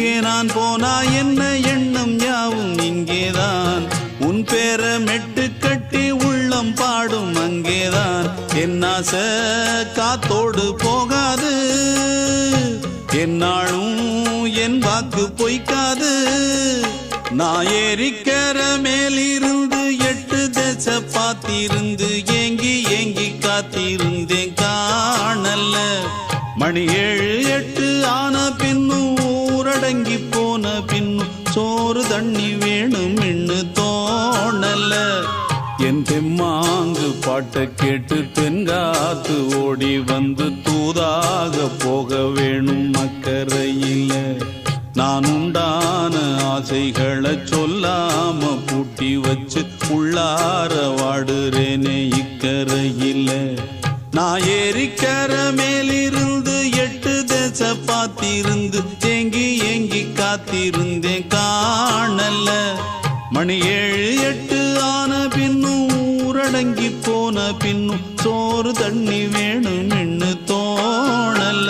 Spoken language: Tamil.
எங்கே நான் போனா என்ன எண்ணம் யாவும் இங்கேதான் உன் பேர மெட்டு கட்டி உள்ளம் பாடும் அங்கேதான் என் ஆசை காத்தோடு போகாது என்னாலும் என் வாக்கு பொய்க்காது நான் ஏறிக்கிற மேலிருந்து 8 தேச பார்த்திருந்து ஏங்கி ஏங்கி காத்திருந்தேன் காணல மணி 7 8 ஆன பின்னும் ஊரடங்கி போன பின்னும் சோறு தண்ணி வேணும் இன்னு தோணல என் தெம்மாங்கு பாட்டை கேட்டு தென்காத்து ஓடி வந்து தூதாக போக வேணும் அக்கறையில நான் உண்டான ஆசைகளை சொல்லாம பூட்டி வச்சு உள்ளார வாடுறேனே இக்கரையில நான் ஏறிக்கிற மேலிருந்து 8 தேச பார்த்திருந்து ஏங்கி ஏங்கி காத்திருந்தேன் காணல மணி 7 8 ஆன பின்னும் ஊரடங்கி போன பின்னும் சோறு தண்ணி வேணும் இன்னு தோணல